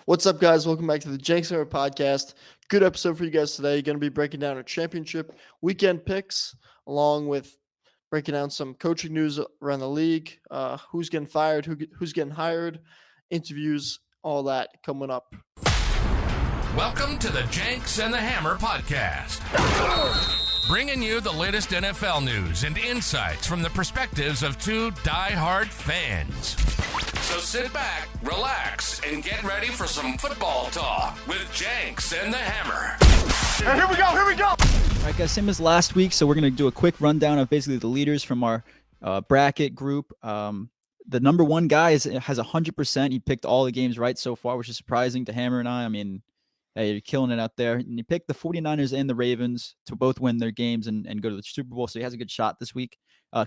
What's up, guys? Welcome back to the Jenks Hammer Podcast. Good episode for you guys today. Going to be breaking down our championship weekend picks, along with breaking down some coaching news around the league, who's getting fired, who's getting hired, interviews, all that coming up. Welcome to the Jenks and the Hammer Podcast, bringing you the latest NFL news and insights from the perspectives of two die-hard fans. So sit back, relax, and get ready for some football talk with Jenks and the Hammer. And here we go. All right, guys, same as last week, so we're going to do a quick rundown of basically the leaders from our bracket group. The number one guy has 100%. He picked all the games right so far, which is surprising to Hammer and I. I mean, hey, you're killing it out there. And he picked the 49ers and the Ravens to both win their games and go to the Super Bowl, so he has a good shot this week.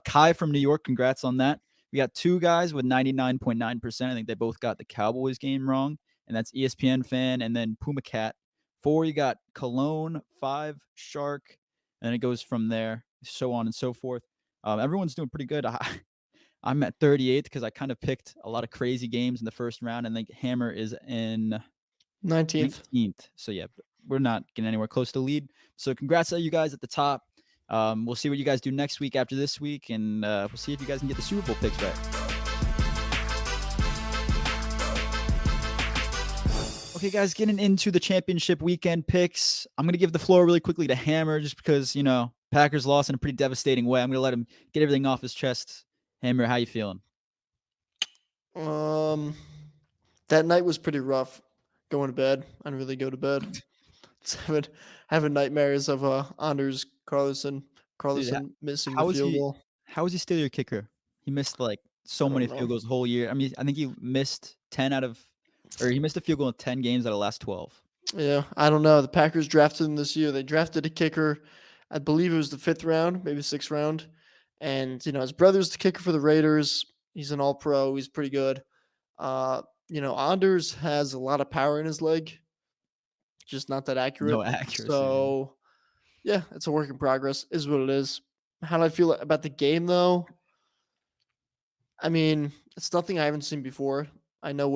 Kai from New York, congrats on that. We got two guys with 99.9%. I think they both got the Cowboys game wrong, and that's ESPN fan and then Puma Cat. 4, you got Cologne. 5, Shark, and it goes from there, so on and so forth. Everyone's doing pretty good. I'm at 38th because I kind of picked a lot of crazy games in the first round, and I think Hammer is in 19th. So, yeah, we're not getting anywhere close to lead. So congrats to you guys at the top. We'll see what you guys do next week after this week, and we'll see if you guys can get the Super Bowl picks right. Okay, guys, getting into the championship weekend picks. I'm going to give the floor really quickly to Hammer just because, Packers lost in a pretty devastating way. I'm going to let him get everything off his chest. Hammer, how you feeling? That night was pretty rough. Going to bed. I didn't really go to bed. Having nightmares of Anders Carlson missing the field goal. How was he still your kicker? He missed so many field goals the whole year. I mean, I think he missed he missed a field goal in 10 games out of the last 12. Yeah, I don't know. The Packers drafted him this year. They drafted a kicker. I believe it was the 5th round, maybe 6th round. And, his brother's the kicker for the Raiders. He's an all-pro. He's pretty good. Anders has a lot of power in his leg. Just not that accurate. No accuracy. So, yeah, it's a work in progress, is what it is. How do I feel about the game, though? I mean, it's nothing I haven't seen before. I know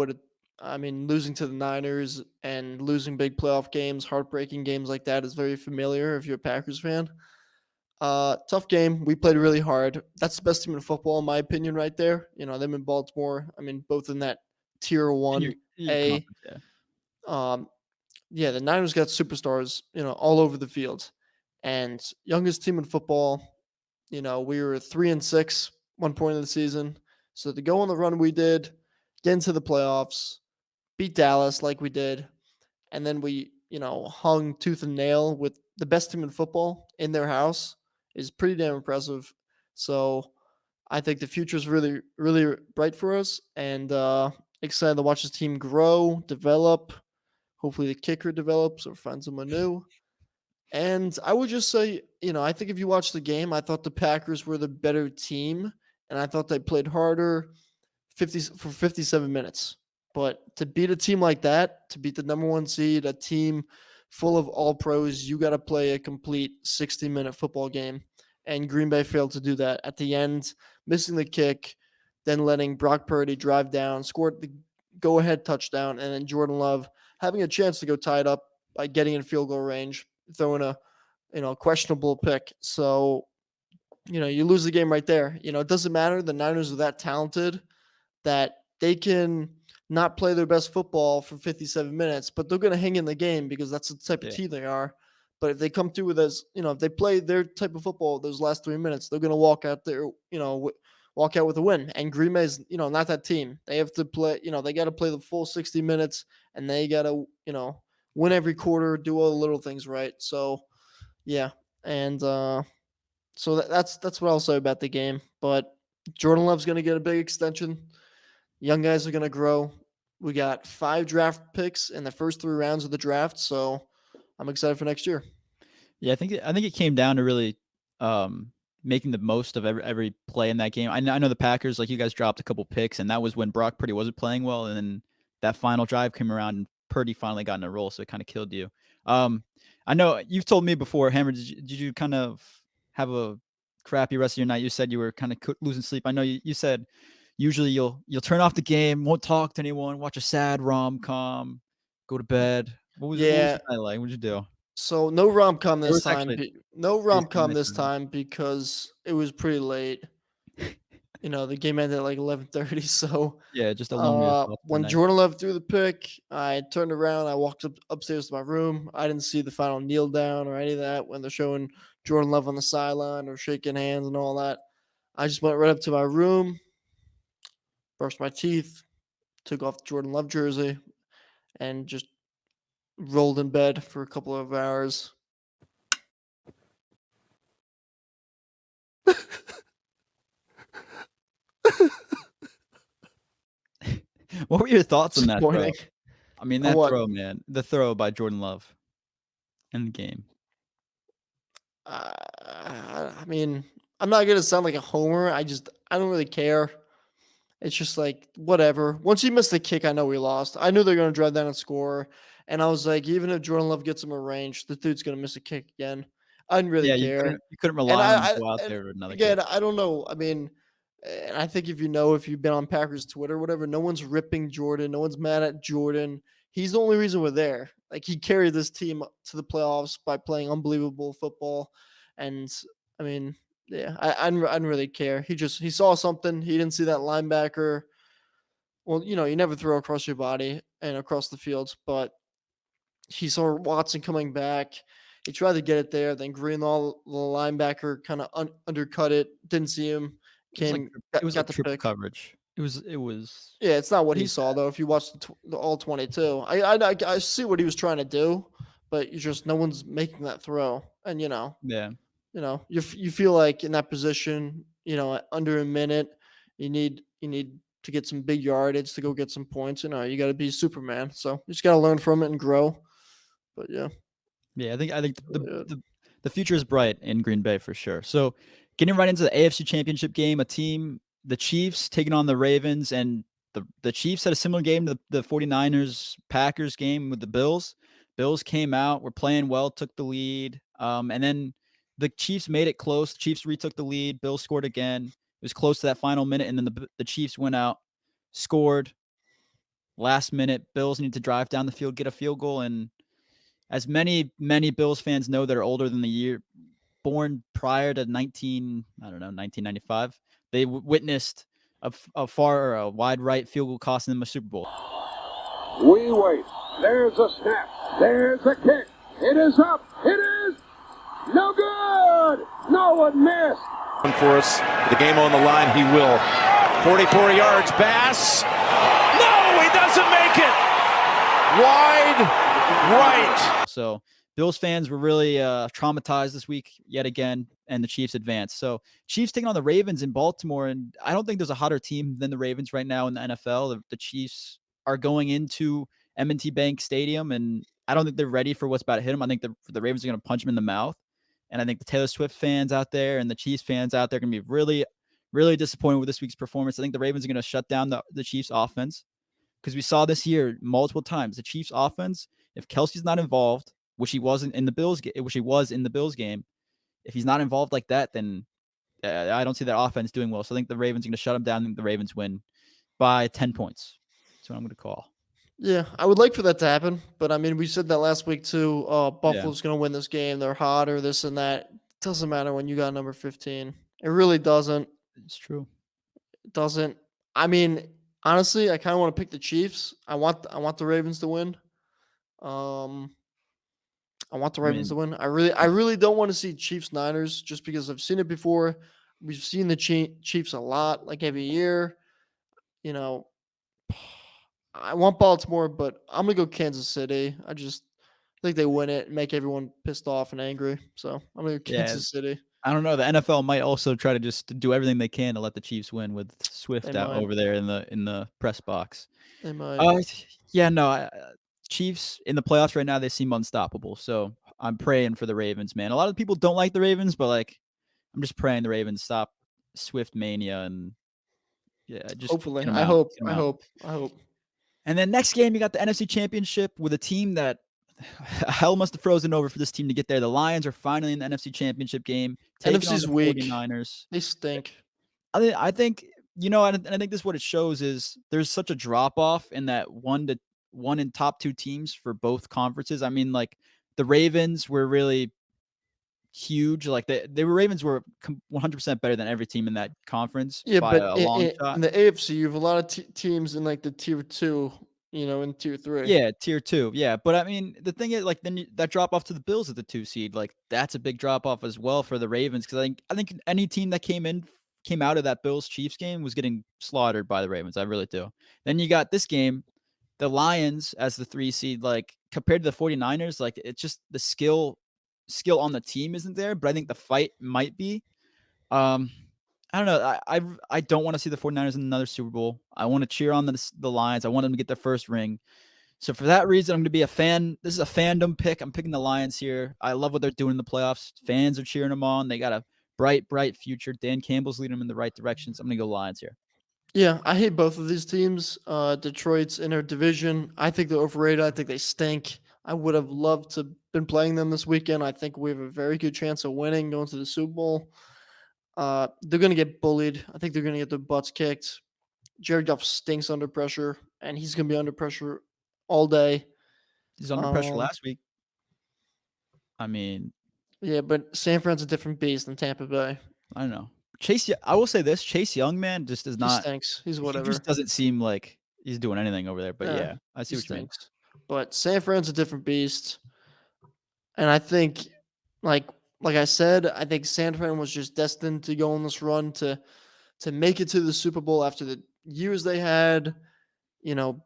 losing to the Niners and losing big playoff games, heartbreaking games like that is very familiar if you're a Packers fan. Tough game. We played really hard. That's the best team in football, in my opinion, right there. Them in Baltimore. I mean, both in that tier 1A. Yeah, the Niners got superstars, all over the field. And youngest team in football, we were 3-6 one point in the season. So to go on the run we did, get into the playoffs, beat Dallas like we did, and then we, hung tooth and nail with the best team in football in their house is pretty damn impressive. So I think the future is really, really bright for us, and excited to watch this team grow, develop. Hopefully the kicker develops or finds someone new. And I would just say, I think if you watch the game, I thought the Packers were the better team, and I thought they played harder for 57 minutes. But to beat a team like that, to beat the number 1 seed, a team full of all pros, you got to play a complete 60-minute football game. And Green Bay failed to do that at the end, missing the kick, then letting Brock Purdy drive down, scored the go-ahead touchdown, and then Jordan Love having a chance to go tie it up by getting in field goal range, throwing a questionable pick. So, you lose the game right there. It doesn't matter. The Niners are that talented that they can not play their best football for 57 minutes, but they're going to hang in the game because that's the type of team they are. But if they come through with if they play their type of football those last 3 minutes, they're going to walk out there, walk out with a win. And Green Bay's, not that team. They have to play, they got to play the full 60 minutes, and they got to, win every quarter, do all the little things right. So, yeah. And so that's what I'll say about the game. But Jordan Love's going to get a big extension. Young guys are going to grow. We got 5 draft picks in the first 3 rounds of the draft, so I'm excited for next year. Yeah, I think it came down to really making the most of every play in that game. I know the Packers, you guys dropped a couple picks, and that was when Brock Purdy wasn't playing well, and then that final drive came around, and Purdy finally got in a roll, so it kind of killed you. I know you've told me before, Hammer, did you kind of have a crappy rest of your night? You said you were kind of losing sleep. I know you said usually you'll turn off the game, won't talk to anyone, watch a sad rom-com, go to bed. What was Yeah. your night like? What'd you do? So no rom-com There this was time. actually No decent rom-com this nighttime. time because it was pretty late. The game ended at like 11:30. So Yeah, just alone with yourself for the when night. Jordan Love threw the pick, I turned around. I walked upstairs to my room. I didn't see the final kneel down or any of that when they're showing Jordan Love on the sideline or shaking hands and all that. I just went right up to my room, brushed my teeth, took off the Jordan Love jersey, and just rolled in bed for a couple of hours. What were your thoughts on that throw? Disappointing. I mean, On that what? throw, man. The throw by Jordan Love in the game. I mean, I'm not gonna sound like a homer. I don't really care. It's just like whatever. Once he missed the kick, I know we lost. I knew they're gonna drive down and score, and I was like, even if Jordan Love gets him a range, the dude's gonna miss a kick again. I didn't really Yeah, you care. couldn't And rely on him to go out and there with another kick. again, I don't know. I mean, and I think if you've been on Packers Twitter, or whatever, no one's ripping Jordan. No one's mad at Jordan. He's the only reason we're there. Like he carried this team to the playoffs by playing unbelievable football, and I mean, yeah, I didn't really care. He saw something. He didn't see that linebacker. Well, you never throw across your body and across the field, but he saw Watson coming back. He tried to get it there. Then Greenlaw, the linebacker, kind of undercut it. Didn't see him. It was like Came, it was got like the triple pick. coverage. It was Yeah, it's not what he really saw bad. though. If you watch the all 22, I see what he was trying to do, but no one's making that throw. And Yeah. you feel like in that position, under a minute, you need to get some big yardage to go get some points. You got to be Superman. So you just got to learn from it and grow. But yeah, Yeah, I think really the future is bright in Green Bay for sure. So, getting right into the AFC Championship game, the Chiefs taking on the Ravens, and the Chiefs had a similar game to the 49ers Packers game with the Bills. Bills came out, were playing well, took the lead, and then the Chiefs made it close. The Chiefs retook the lead. Bills scored again. It was close to that final minute, and then the Chiefs went out, scored last minute. Bills need to drive down the field, get a field goal, and as many Bills fans know that are older than the year born prior to 1995, they witnessed a far wide right field goal costing them a Super Bowl. We wait. There's a snap. There's a kick. It is up. It is no good. No one missed. For us, the game on the line, he will. 44 yards, pass. No, he doesn't make it. Wide right. So Bills fans were really traumatized this week yet again, and the Chiefs advanced. So Chiefs taking on the Ravens in Baltimore, and I don't think there's a hotter team than the Ravens right now in the NFL. The Chiefs are going into M&T Bank Stadium, and I don't think they're ready for what's about to hit them. I think the Ravens are going to punch them in the mouth, and I think the Taylor Swift fans out there and the Chiefs fans out there are going to be really, really disappointed with this week's performance. I think the Ravens are going to shut down the Chiefs offense, because we saw this year multiple times the Chiefs offense, if Kelsey's not involved, which he wasn't in the Bills game, which he was in the Bills game, if he's not involved like that, then I don't see that offense doing well. So I think the Ravens are going to shut him down. I think the Ravens win by 10 points. That's what I'm going to call. Yeah, I would like for that to happen, but I mean, we said that last week too. Yeah, Buffalo's going to win this game. They're hot or this and that. It doesn't matter when you got number 15. It really doesn't. it's true. It doesn't. I mean, honestly, I kind of want to pick the Chiefs. I want the Ravens to win. I want the I Ravens to mean, win. I really don't want to see Chiefs Niners just because I've seen it before. We've seen the Chiefs a lot, like every year. You know, I want Baltimore, but I'm gonna go Kansas City. I just think they win it and make everyone pissed off and angry. So I'm gonna go yeah, Kansas City. I don't know. The NFL might also try to just do everything they can to let the Chiefs win with They Swift out might. over there in the press box. They might. Uh, yeah, no, Chiefs in the playoffs right now, they seem unstoppable. So I'm praying for the Ravens, man. A lot of people don't like the Ravens, but I'm just praying the Ravens stop Swift mania and just Hopefully, get them I out. hope. Get 'em I out. hope. I hope. And then next game, you got the NFC Championship with a team that hell must have frozen over for this team to get there. The Lions are finally in the NFC Championship game, taking on NFC's the weak. 49ers. They stink. I think and I think this is what it shows is there's such a drop off in that one in top 2 teams for both conferences. I mean, like the Ravens were really huge. Like the Ravens were 100% better than every team in that conference Yeah, by but a long in shot. the AFC, you have a lot of teams in like the tier two, in tier three. Yeah, tier 2. Yeah, but I mean, the thing is, like, then that drop off to the Bills at the 2 seed, like, that's a big drop off as well for the Ravens because I think any team that came out of that Bills Chiefs game was getting slaughtered by the Ravens. I really do. Then you got this game, the Lions as the 3 seed, like, compared to the 49ers, like, it's just the skill on the team isn't there, but I think the fight might be. Um, I don't know. I don't want to see the 49ers in another Super Bowl. I want to cheer on the Lions. I want them to get their first ring. So for that reason, I'm going to be a fan. This is a fandom pick. I'm picking the Lions here. I love what they're doing in the playoffs. Fans are cheering them on. They got a bright, bright future. Dan Campbell's leading them in the right direction. So I'm going to go Lions here. Yeah, I hate both of these teams. Detroit's in their division. I think they're overrated. I think they stink. I would have loved to been playing them this weekend. I think we have a very good chance of winning, going to the Super Bowl. They're going to get bullied. I think they're going to get their butts kicked. Jared Goff stinks under pressure, and he's going to be under pressure all day. He's under pressure Um, last week. I mean, yeah, but San Fran's a different beast than Tampa Bay. I don't know. I will say this: Chase Young, man, just does He not. stinks. He's He whatever. just doesn't seem like he's doing anything over there. But Yeah, yeah, I he see what you're saying. stinks. But San Fran's a different beast. And I think, like I said, I think San Fran was just destined to go on this run to make it to the Super Bowl after the years they had,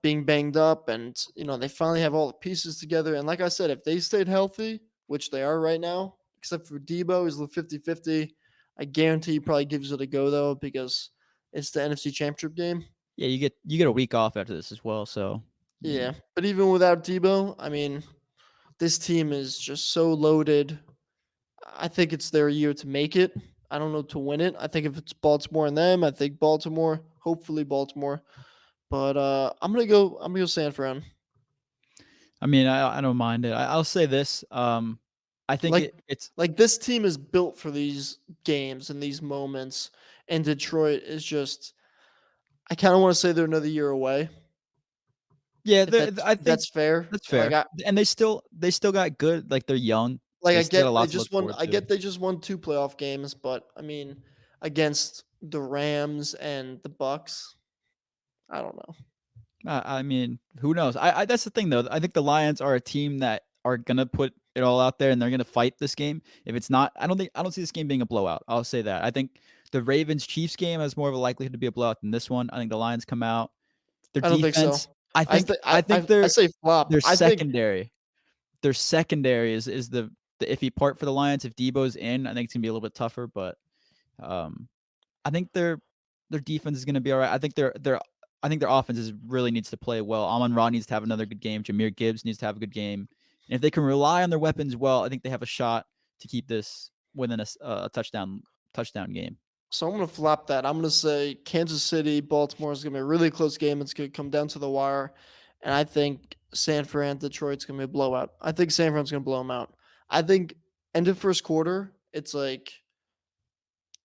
being banged up, and they finally have all the pieces together. And like I said, if they stayed healthy, which they are right now, except for Debo, he's 50-50. I guarantee he probably gives it a go though, because it's the NFC Championship game. Yeah, you get a week off after this as well. So Yeah, but even without Debo, I mean, this team is just so loaded. I think it's their year to make it. I don't know to win it. I think if it's Baltimore and them, I think Baltimore, hopefully Baltimore. But I'm gonna go San Fran. I mean, I don't mind it. I'll say this. I think Like it's like this team is built for these games and these moments. And Detroit is just, I kind of want to say they're another year away. yeah. If that's I if think that's fair. that's Like fair, and they still got good. Like they're young. like They I still got a get they lot to just look won forward I to. get they just won 2 playoff games, but I mean against the Rams and the Bucks, I don't know. I mean, who knows? I that's the thing though. I think the Lions are a team that are gonna put it all out there and they're gonna fight this game. If it's not, I don't see this game being a blowout. I'll say that. I think the Ravens Chiefs game has more of a likelihood to be a blowout than this one. I think the Lions come out. Their I don't think so. defense. I think I think I say flop. their I think secondary. Their secondary is the iffy part for the Lions. If Debo's in, I think it's gonna be a little bit tougher. But um, I think their defense is gonna be all right. I think their offense really needs to play well. Amon-Ra needs to have another good game. Jahmyr Gibbs needs to have a good game. And if they can rely on their weapons well, I think they have a shot to keep this within a touchdown game. so. I'm gonna flop that. I'm gonna say Kansas City, Baltimore is gonna be a really close game. It's gonna come down to the wire, and I think San Fran, Detroit's gonna be a blowout. I think San Fran's gonna blow them out. I think end of first quarter, it's like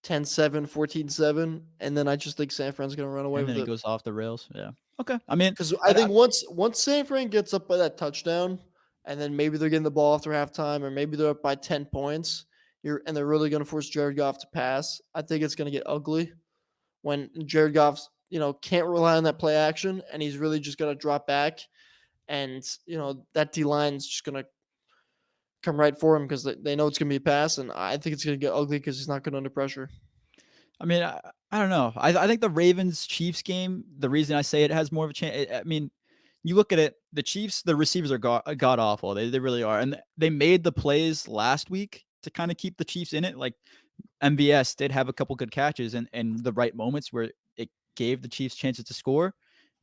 10-7, 14-7, and then I just think San Fran's gonna run away And then with it it. goes off the rails. Yeah. Okay. I mean, Because I think once San Fran gets up by that touchdown, and then maybe they're getting the ball after halftime, or maybe they're up by 10 points, and they're really going to force Jared Goff to pass. I think it's going to get ugly when Jared Goff's can't rely on that play action, and he's really just going to drop back, and that D line's just going to come right for him because they know it's going to be a pass, and I think it's going to get ugly because he's not good under pressure. I mean, I don't know. I think the Ravens Chiefs game. The reason I say it has more of a chance. I mean, you look at it. The Chiefs, the receivers are god awful. They really are, and they made the plays last week to kind of keep the Chiefs in it. Like MVS did have a couple good catches and the right moments where it gave the Chiefs chances to score.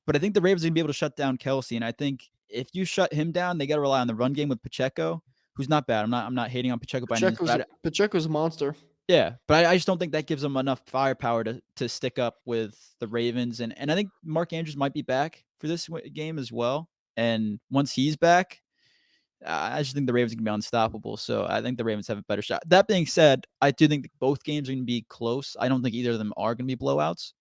But I think the Ravens are gonna be able to shut down Kelsey, and I think if you shut him down, they got to rely on the run game with Pacheco, who's not bad. I'm not hating on Pacheco by any means, but Pacheco's a monster. yeah, but I just don't think that gives them enough firepower to stick up with the Ravens, and I think Mark Andrews might be back for this game as well. And once he's back, I just think the Ravens can be unstoppable. So I think the Ravens have a better shot. That being said, I do think both games are going to be close. I don't think either of them are going to be blowouts.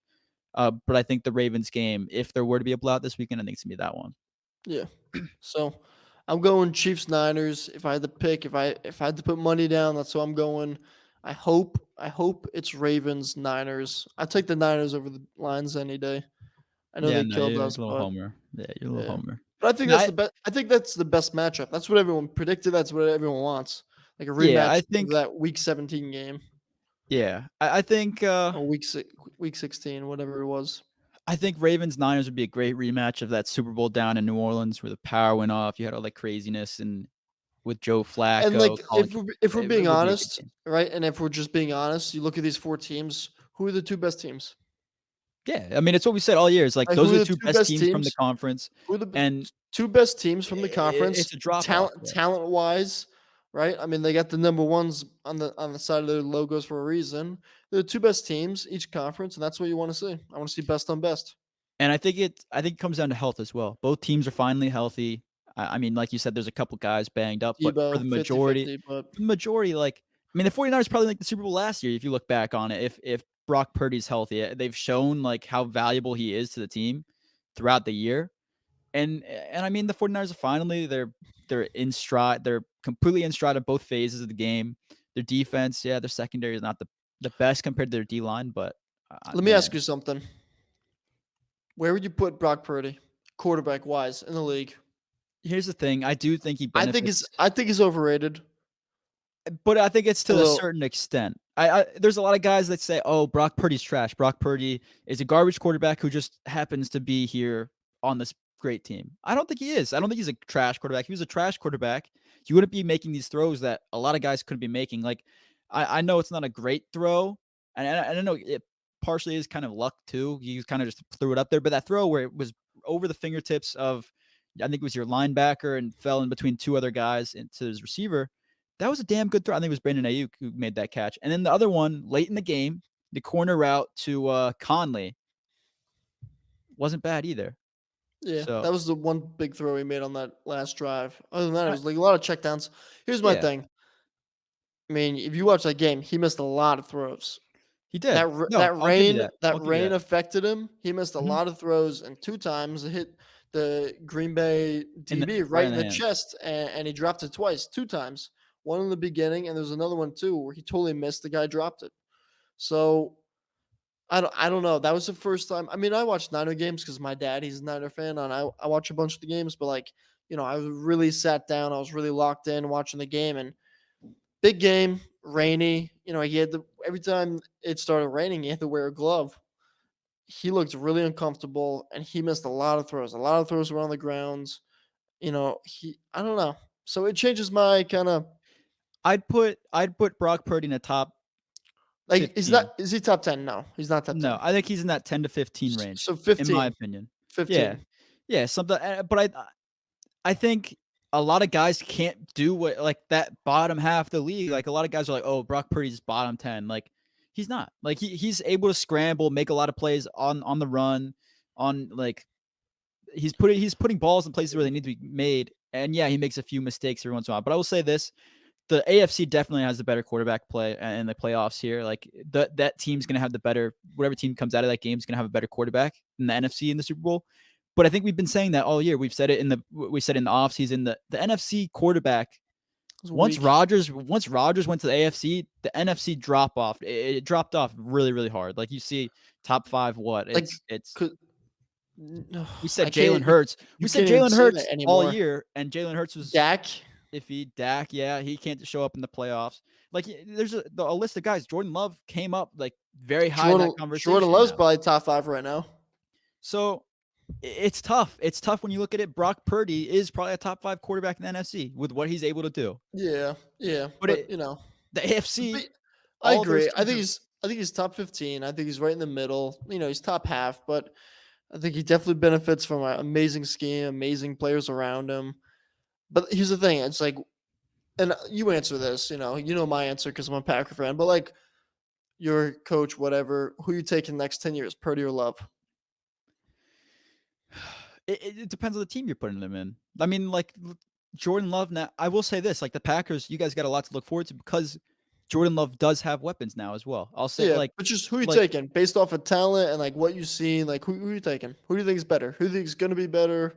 But I think the Ravens game, if there were to be a blowout this weekend, I think it's going to be that one. Yeah. So I'm going Chiefs Niners. If I had to pick, if I had to put money down, that's what I'm going. I hope it's Ravens Niners. I take the Niners over the Lions any day. I know Yeah, they no, killed you're a us, little but homer. Yeah, you're a little yeah. homer. But I think No, that's the best. I think that's the best matchup. That's what everyone predicted. That's what everyone wants. Like a yeah, rematch I of think that Week 17 game I think or Week 16, whatever it was. I think Ravens Niners would be a great rematch of that Super Bowl down in New Orleans where the power went off. You had all that craziness and with Joe And Flacco like calling. if we're It being would be a good honest, game. right? And if we're just being honest, you look at these four teams. Who are the two best teams? Yeah, I mean, it's what we said all year. It's like Like those who are are the the two two best best teams from the teams? conference, Who are and two best teams from the conference? it's a drop off. Yeah. Talent wise, right? I mean, they got the number ones on the side of their logos for a reason. They're the two best teams each conference, and that's what you want to see. I want to see best on best. And I think it comes down to health as well. Both teams are finally healthy. I mean, like you said, there's a couple guys banged up, but for Debo the 50-50, but majority, like I mean, the 49ers probably like the Super Bowl last year if you look back on it. If Brock Purdy's healthy, they've shown like how valuable he is to the team throughout the year. And I mean, the 49ers are finally they're in stride. They're completely in stride of both phases of the game. Their defense, yeah, their secondary is not the best compared to their D line, but let me man, ask you something. Where would you put Brock Purdy, quarterback wise, in the league? here's the thing. I do think he benefits. I think he's overrated But I think it's a to a little. certain extent. There's a lot of guys that say, "Oh, Brock Purdy's trash. Brock Purdy is a garbage quarterback who just happens to be here on this great team." I don't think he is. I don't think he's a trash quarterback. If he was a trash quarterback, he wouldn't be making these throws that a lot of guys could be making. Like, I know it's not a great throw, and I know it partially is kind of luck too. He kind of just threw it up there, but that throw where it was over the fingertips of, I think it was your linebacker and fell in between two other guys into his receiver. That was a damn good throw. I think it was Brandon Ayuk who made that catch. And then the other one late in the game, the corner route to Conley wasn't bad either. Yeah, So that was the one big throw he made on that last drive. Other than that, it I, was like a lot of checkdowns. Here's my yeah, thing. I mean, if you watch that game, he missed a lot of throws. he did. No, I'll give you that. I'll That give you rain that. affected him. He missed a Mhm. lot of throws, and two times it hit the Green Bay DB Right right in in the the hands. chest, and he dropped it twice, two times. One in the beginning, and there's another one too where he totally missed. The guy dropped it. So I don't know. That was the first time. I mean, I watched Niner games because my dad, he's a Niner fan, and I watch a bunch of the games. But like, I was really sat down. I was really locked in watching the game, and big game, rainy. He had every time it started raining, he had to wear a glove. He looked really uncomfortable, and he missed a lot of throws. A lot of throws were on the grounds. I don't know. So it changes my kind of I'd put Brock Purdy in the top like. 15. Is he top 10? No, he's not top No, 10. I think he's in that 10 to 15 range, So in my 15, opinion. Yeah. 15. Yeah, something. But I think a lot of guys can't do what like that bottom half of the league. Like a lot of guys are like, "Oh, Brock Purdy's bottom 10." Like he's not. Like he's able to scramble, make a lot of plays on the run, on like he's putting balls in places where they need to be made. And yeah, he makes a few mistakes every once in a while. But I will say this, the AFC definitely has the better quarterback play in the playoffs here. Like that team's going to have the better, whatever team comes out of that game is going to have a better quarterback than the NFC in the Super Bowl. But I think we've been saying that all year. We said in the offseason, the NFC quarterback, It was once weak. Rodgers went to the AFC, the NFC drop off. It dropped off really, really hard. Like you see top 5, what? Like, It's could no, we I said Jalen can't. Hurts. We You said can't even Jalen say that Hurts all anymore. year, and Jalen Hurts was Dak, iffy. Dak, yeah, he can't show up in the playoffs. Like there's a list of guys. Jordan Love came up like very high in that Jordan conversation Love's now. probably top 5 right now. So it's tough. It's tough when you look at it. Brock Purdy is probably a top 5 quarterback in the NFC with what he's able to do. Yeah, yeah, But but the AFC, but I all those agree. teams are. I think he's top 15. I think he's right in the middle. He's top half, but I think he definitely benefits from an amazing scheme, amazing players around him. But here's the thing: it's like, and you answer this. You know my answer because I'm a Packer fan. But like, your coach, whatever, who you taking next 10 years, Purdy or Love? It depends on the team you're putting them in. I mean, like Jordan Love. Now, I will say this: like the Packers, you guys got a lot to look forward to because Jordan Love does have weapons now as well. I'll say Yeah, but just who you like taking based off of talent and like what you see. Like who you taking? Who do you think is better? Who do you think is going to be better?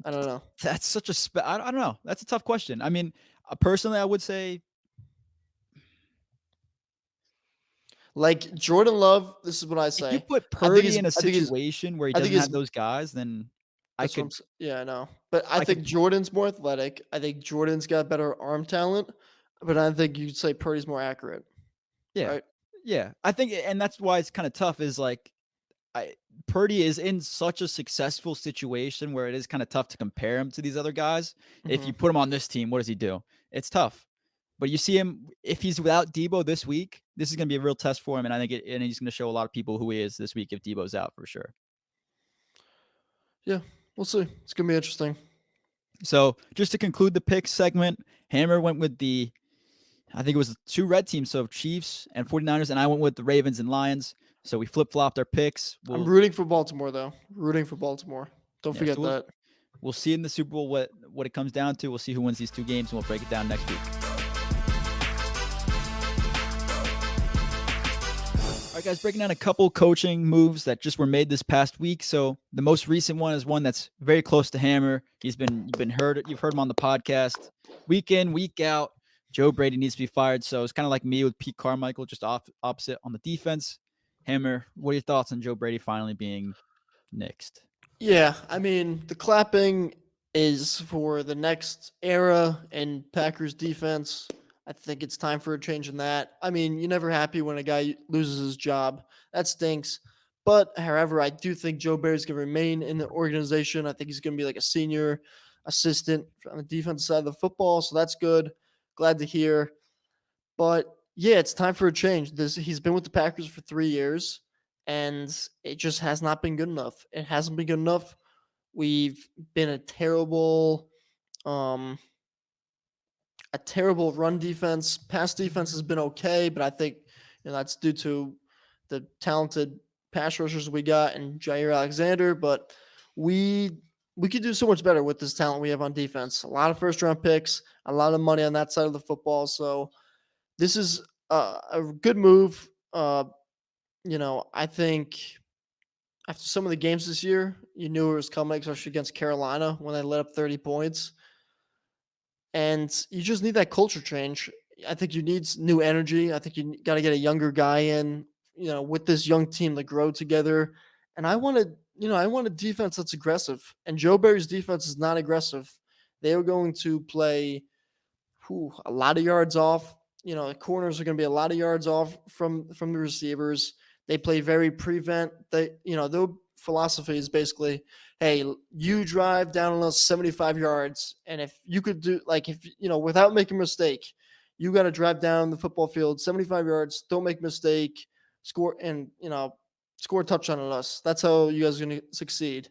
I don't know. That's such a I don't know. That's a tough question. I mean, personally, I would say Like Jordan Love, this is what I if you say. put I think Purdy he's in a I think he's situation where he I think doesn't he's have those guys, then I that's what could yeah, I know. But I I think could Jordan's more athletic. I think Jordan's got better arm talent, but I think you'd say Purdy's more accurate, yeah. right? Yeah. I think and that's why it's kind of tough is like I Purdy is in such a successful situation where it is kind of tough to compare him to these other guys. If Hmm. you put him on this team, what does he do? It's tough. But you see him if he's without Debo this week, this is going to be a real test for him, and I think and he's going to show a lot of people who he is this week if Debo's out for sure. Yeah, we'll see. It's gonna be interesting. So just to conclude the pick segment, Hammer went with I think it was 2 red teams, so Chiefs and 49ers, and I went with the Ravens and Lions. So we flip flopped our picks. I'm rooting for Baltimore though. Rooting for Baltimore. Don't Yeah, so forget that. we'll see in the Super Bowl what it comes down to. We'll see who wins these 2 games, and we'll break it down next week. All right, guys, breaking down a couple coaching moves that just were made this past week. So the most recent one is one that's very close to Hammer. You've heard him on the podcast week in, week out. Joe Brady needs to be fired. So it's kind of like me with Pete Carmichael, just opposite on the defense. Hammer, what are your thoughts on Joe Brady finally being nixed? Yeah, I mean, the clapping is for the next era in Packers defense. I think it's time for a change in that. I mean, you're never happy when a guy loses his job. That stinks. But however, I do think Joe Barry's going to remain in the organization. I think he's going to be like a senior assistant on the defense side of the football. So that's good. Glad to hear. But yeah, it's time for a change. He's been with the Packers for 3 years, and it just has not been good enough. It hasn't been good enough. We've been um, a terrible run defense. Pass defense has been okay, but I think that's due to the talented pass rushers we got and Jair Alexander. But we we could do so much better with this talent we have on defense. A lot of first round picks, a lot of money on that side of the football. So this is a good move. I think after some of the games this year, you knew it was coming, especially against Carolina when they let up 30 points. And you just need that culture change. I think you need new energy. I think you got to get a younger guy in, with this young team to grow together. And I want a defense that's aggressive. And Joe Barry's defense is not aggressive. They are going to play a lot of yards off. The corners are going to be a lot of yards off from the receivers. They play very prevent. Their philosophy is basically, hey, you drive down on us 75 yards, and if you could do without making a mistake, you got to drive down the football field 75 yards. Don't make a mistake. Score and score a touchdown on us. That's how you guys are going to succeed.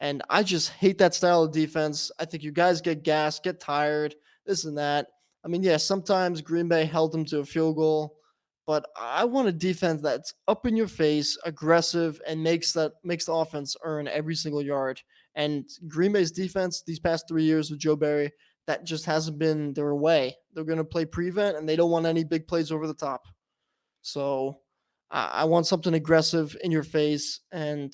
And I just hate that style of defense. I think you guys get gassed, get tired, this and that. I mean, yeah, sometimes Green Bay held them to a field goal, but I want a defense that's up in your face, aggressive, and makes the offense earn every single yard. And Green Bay's defense these past 3 years with Joe Barry, that just hasn't been their way. They're going to play prevent, and they don't want any big plays over the top. So I want something aggressive in your face, and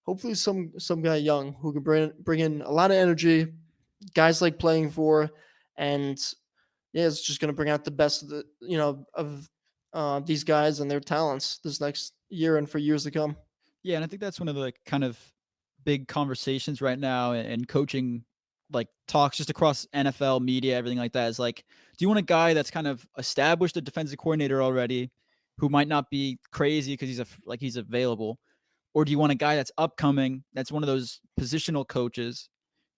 hopefully some guy young who can bring in a lot of energy, guys like playing for, and yeah, it's just going to bring out the best of these guys and their talents this next year and for years to come. Yeah, and I think that's one of the kind of big conversations right now and coaching like talks just across NFL media, everything like that is like, do you want a guy that's kind of established a defensive coordinator already who might not be crazy because he's available, or do you want a guy that's upcoming, that's one of those positional coaches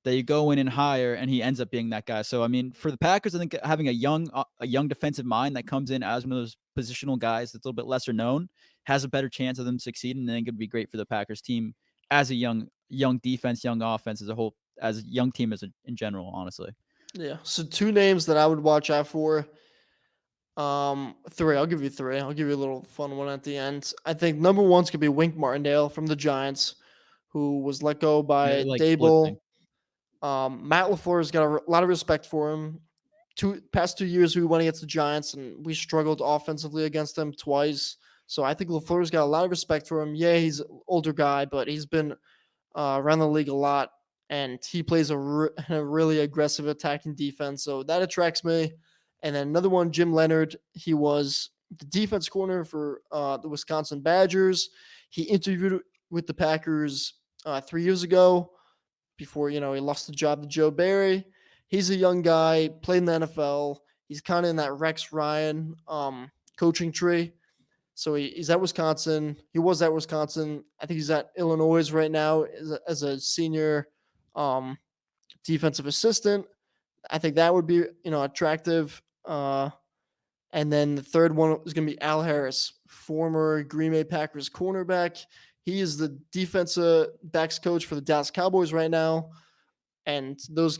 that you go in and hire and he ends up being that guy? So I mean, for the Packers, I think having a young defensive mind that comes in as one of those positional guys that's a little bit lesser known has a better chance of them succeeding. And I think it'd be great for the Packers team as a young defense, young offense as a whole, as a young team in general, honestly. Yeah. So 2 names that I would watch out for. 3. I'll give you 3. I'll give you a little fun one at the end. I think number 1's gonna be Wink Martindale from the Giants, who was let go by Like Dable. blitzing. Matt LaFleur's got a lot of respect for him. Past 2 years we went against the Giants and we struggled offensively against them twice. So I think LaFleur's got a lot of respect for him. Yeah, he's an older guy, but he's been around the league a lot. and he plays a really aggressive attacking defense. So that attracts me. And then another one, Jim Leonard. He was the defense corner for the Wisconsin Badgers. He interviewed with the Packers 3 years ago before, he lost the job to Joe Barry. He's a young guy, played in the NFL. He's kind of in that Rex Ryan coaching tree. So he's at Wisconsin. He was at Wisconsin. I think he's at Illinois right now as a senior um, defensive assistant. I think that would be, attractive. And then the third one is going to be Al Harris, former Green Bay Packers cornerback. He is the defensive backs coach for the Dallas Cowboys right now. And those,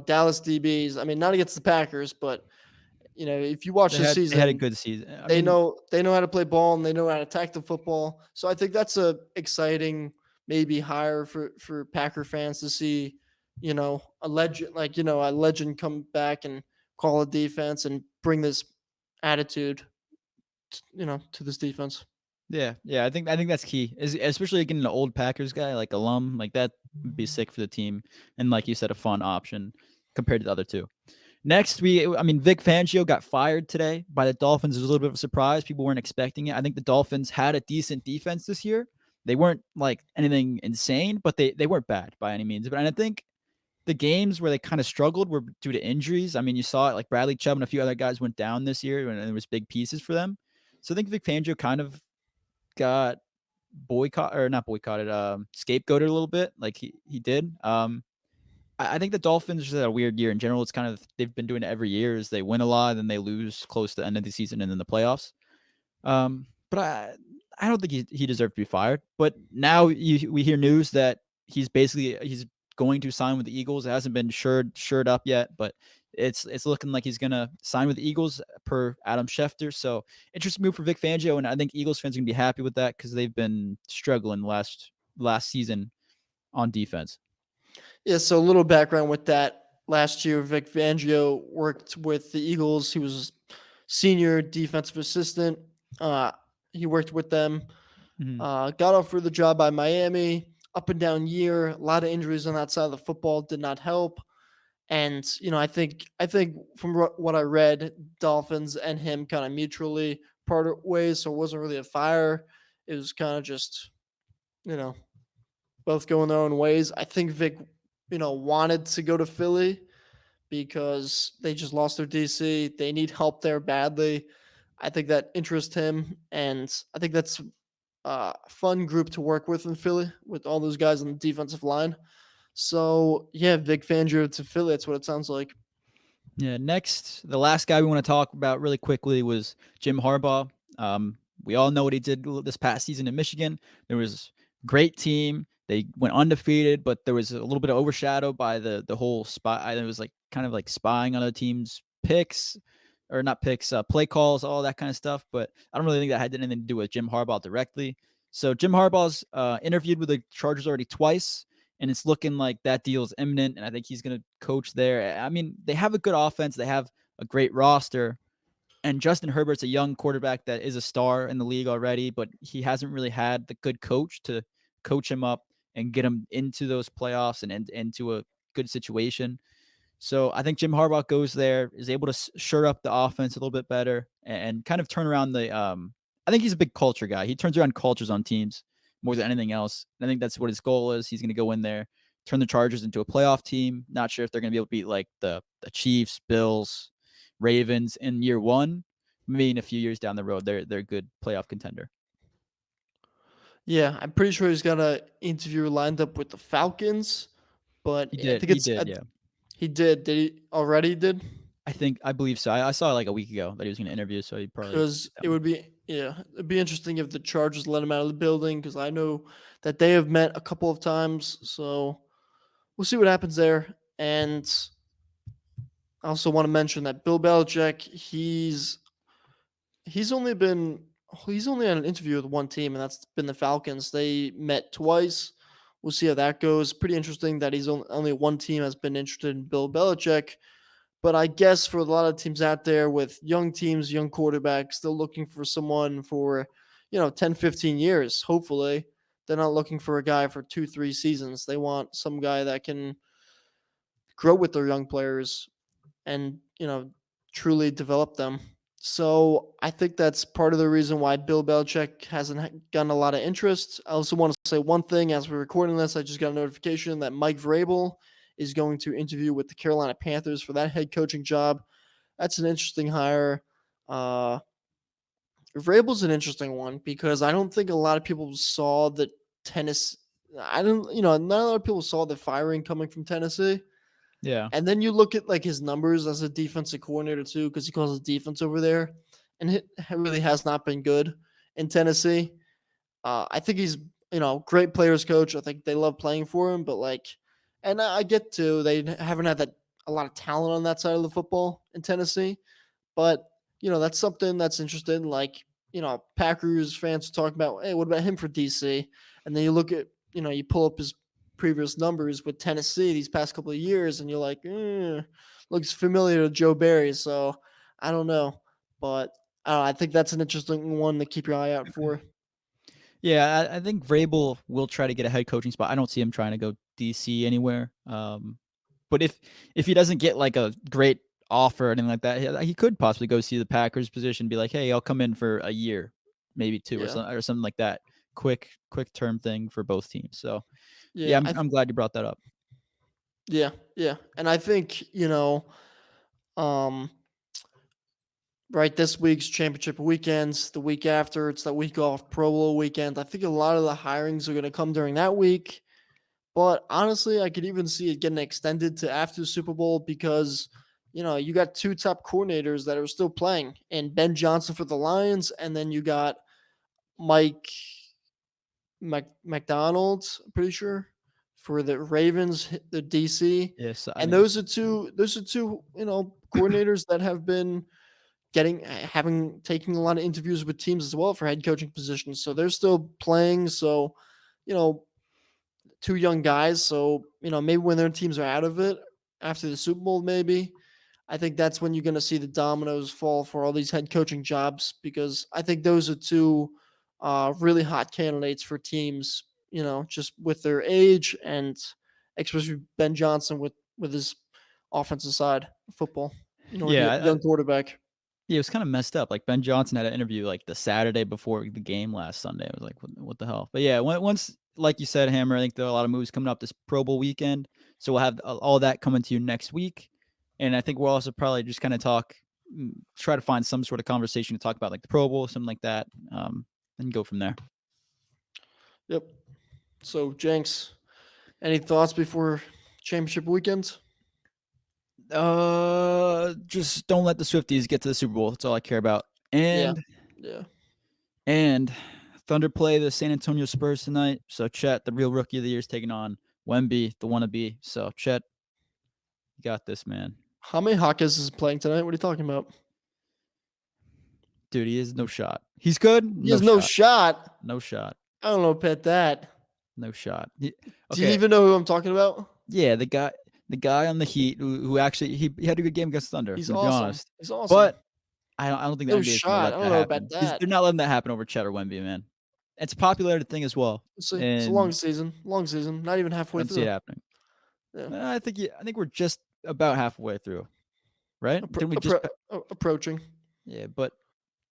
Dallas DBs, I mean, not against the Packers, but, if you watch the season, they had a good season. they know how to play ball and they know how to attack the football. So I think that's a exciting maybe hire for Packer fans to see, a legend come back and call a defense and bring this attitude, to this defense. Yeah. I think that's key, especially getting an old Packers guy like alum like that would be sick for the team, and like you said, a fun option compared to the other two. Next, Vic Fangio got fired today by the Dolphins. It was a little bit of a surprise. People weren't expecting it. I think the Dolphins had a decent defense this year. They weren't like anything insane, but they weren't bad by any means. But I think the games where they kind of struggled were due to injuries. I mean, you saw it, like Bradley Chubb and a few other guys went down this year, and there was big pieces for them. So I think Vic Fangio kind of got scapegoated a little bit, like he did. I think the Dolphins just had a weird year in general. It's kind of, they've been doing it every year, is they win a lot and they lose close to the end of the season and then the playoffs. But I don't think he deserved to be fired. But now we hear news that he's going to sign with the Eagles. It hasn't been shored up yet, but it's looking like he's gonna sign with the Eagles per Adam Schefter. So interesting move for Vic Fangio, and I think Eagles fans are gonna be happy with that because they've been struggling last season on defense. Yeah, so a little background with that. Last year, Vic Fangio worked with the Eagles. He was senior defensive assistant. He worked with them. Got offered the job by Miami. Up and down year. A lot of injuries on that side of the football did not help. And I think from what I read, Dolphins and him kind of mutually parted ways. So it wasn't really a fire. It was kind of just, both going their own ways. I think Vic, wanted to go to Philly because they just lost their DC. They need help there badly. I think that interests him, and I think that's a fun group to work with in Philly with all those guys on the defensive line. So yeah, Vic Fangio to Philly. That's what it sounds like. Yeah. Next, the last guy we want to talk about really quickly was Jim Harbaugh. We all know what he did this past season in Michigan. There was great team. They went undefeated, but there was a little bit of overshadowed by the whole spy. It was like kind of like spying on the team's picks, or not picks, play calls, all that kind of stuff. But I don't really think that had anything to do with Jim Harbaugh directly. So Jim Harbaugh's interviewed with the Chargers already twice, and it's looking like that deal is imminent. And I think he's going to coach there. I mean, they have a good offense. They have a great roster. And Justin Herbert's a young quarterback that is a star in the league already, but he hasn't really had the good coach to coach him up and get him into those playoffs and into a good situation. So I think Jim Harbaugh goes there, is able to shore up the offense a little bit better and kind of turn around the I think he's a big culture guy. He turns around cultures on teams more than anything else. And I think that's what his goal is. He's going to go in there, turn the Chargers into a playoff team. Not sure if they're going to be able to beat like the Chiefs, Bills, Ravens in year one. Maybe in a few years down the road, they're a good playoff contender. Yeah, I'm pretty sure he's got an interview lined up with the Falcons, but He did. He did. Did he already? Did? I believe so. I saw it like a week ago that he was going to interview, so he probably, because it would be it'd be interesting if the Chargers let him out of the building, because I know that they have met a couple of times, so we'll see what happens there. And I also want to mention that Bill Belichick, he's only had an interview with one team, and that's been the Falcons. They met twice. We'll see how that goes. Pretty interesting that he's only one team has been interested in Bill Belichick. But I guess for a lot of teams out there with young teams, young quarterbacks, still looking for someone for, 10, 15 years, hopefully, They're not looking for a guy for 2-3 seasons. They want some guy that can grow with their young players and, truly develop them. So I think that's part of the reason why Bill Belichick hasn't gotten a lot of interest. I also want to say one thing as we're recording this. I just got a notification that Mike Vrabel is going to interview with the Carolina Panthers for that head coaching job. That's an interesting hire. Vrabel's an interesting one because I don't think a lot of people saw the tennis. I don't, not a lot of people saw the firing coming from Tennessee. Yeah. And then you look at like his numbers as a defensive coordinator too, because he calls his defense over there, and it really has not been good in Tennessee. I think he's great players coach. I think they love playing for him, but and I get to they haven't had a lot of talent on that side of the football in Tennessee, but that's something that's interesting. Packers fans talk about, hey, what about him for DC? And then you look at you pull up his previous numbers with Tennessee these past couple of years, and you're like, looks familiar to Joe Barry. So I don't know, but I think that's an interesting one to keep your eye out for. Yeah, I think Vrabel will try to get a head coaching spot. I don't see him trying to go DC anywhere. But if he doesn't get like a great offer or anything like that, he could possibly go see the Packers position, and be like, hey, I'll come in for a year, maybe two, Yeah. or something like that. Quick term thing for both teams. So Yeah, I'm glad you brought that up. yeah, and I think um, right, this week's championship weekends, the week after, it's that week off, Pro Bowl weekend. I think a lot of the hirings are going to come during that week. But honestly, I could even see it getting extended to after the Super Bowl because, you got two top coordinators that are still playing, and Ben Johnson for the Lions, and then you got Mike McDonald, I'm pretty sure, for the Ravens, the DC. Yes, And those are two, coordinators that have been taking a lot of interviews with teams as well for head coaching positions. So they're still playing. So, you know, two young guys. So, maybe when their teams are out of it after the Super Bowl, maybe I think that's when you're going to see the dominoes fall for all these head coaching jobs because I think those are two really hot candidates for teams, just with their age and especially Ben Johnson with his offensive side of football, Yeah, young quarterback. yeah, it was kind of messed up. Like Ben Johnson had an interview like the Saturday before the game last Sunday. I was like, what the hell? But yeah, once like you said, Hammer, I think there are a lot of moves coming up this Pro Bowl weekend, so we'll have all that coming to you next week. And I think we'll also probably just kind of try to find some sort of conversation to talk about like the Pro Bowl, something like that, and go from there. Yep. So Jenks, any thoughts before championship weekend? Just don't let the Swifties get to the Super Bowl. That's all I care about. Yeah. And Thunder play the San Antonio Spurs tonight. So Chet, the real rookie of the year, is taking on Wemby, the wannabe. So Chet, you got this, man. How many Hawkins is playing tonight? What are you talking about? Dude, he has no shot. He's good. He has no shot. No shot. I don't know about that. No shot. Do you even know who I'm talking about? Yeah, the guy on the Heat who actually he had a good game against Thunder. He's to awesome. be honest. He's awesome. But I don't think the No NBA is shot. gonna I let don't that know happen. about that. They're not letting that happen over Chet or Wemby, man. It's a popularity thing as well. It's a long season. Long season. Not even halfway I don't through. see it happening. Yeah. I think we're just about halfway through, right? Didn't we just approaching? Yeah, but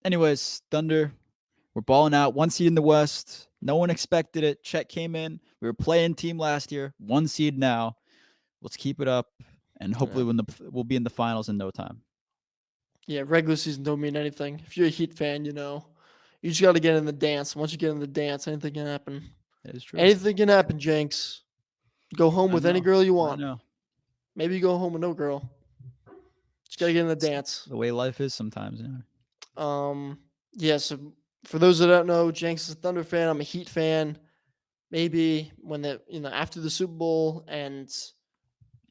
anyways, Thunder, we're balling out. 1 seed in the West. No one expected it. Chet came in. We were playing team last year. 1 seed now. Let's keep it up, and hopefully we'll be in the finals in no time. Yeah, regular season don't mean anything. If you're a Heat fan, you just got to get in the dance. Once you get in the dance, anything can happen. That is true. Anything can happen, Jenks. Go home with any girl you want. I know. Maybe you go home with no girl. Just gotta get in the dance. The way life is sometimes. Yeah. Yeah. So for those that don't know, Jenks is a Thunder fan. I'm a Heat fan. Maybe when after the Super Bowl and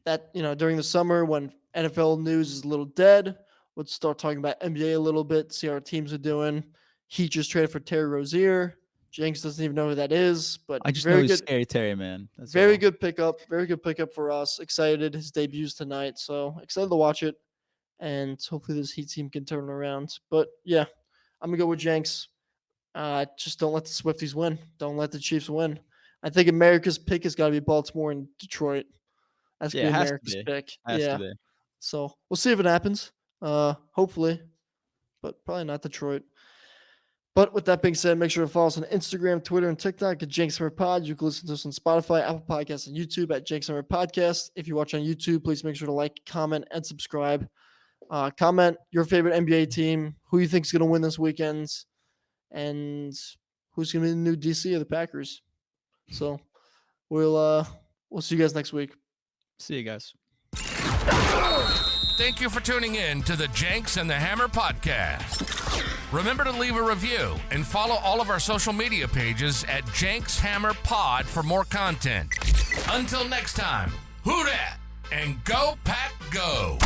that during the summer when NFL news is a little dead, let's start talking about NBA a little bit. See how our teams are doing. Heat just traded for Terry Rozier. Jenks doesn't even know who that is, but I just know he's Scary Terry, man. That's very good pickup. Very good pickup for us. Excited. His debut's tonight, so excited to watch it. And hopefully this Heat team can turn around. But yeah, I'm gonna go with Jenks. Just don't let the Swifties win. Don't let the Chiefs win. I think America's pick has got to be Baltimore and Detroit. That's Yeah, gonna it be has to America's be. pick. Has Yeah. to be. So we'll see if it happens. Hopefully, but probably not Detroit. But with that being said, make sure to follow us on Instagram, Twitter, and TikTok at Jenks Summer Pod. You can listen to us on Spotify, Apple Podcasts, and YouTube at Jenks Summer Podcast. If you watch on YouTube, please make sure to like, comment, and subscribe. Comment your favorite NBA team, who you think is going to win this weekend, and who's going to be the new DC of the Packers. So we'll see you guys next week. See you guys. Thank you for tuning in to the Jenks and the Hammer podcast. Remember to leave a review and follow all of our social media pages at Jenks Hammer Pod for more content. Until next time, who dat and go Pack Go!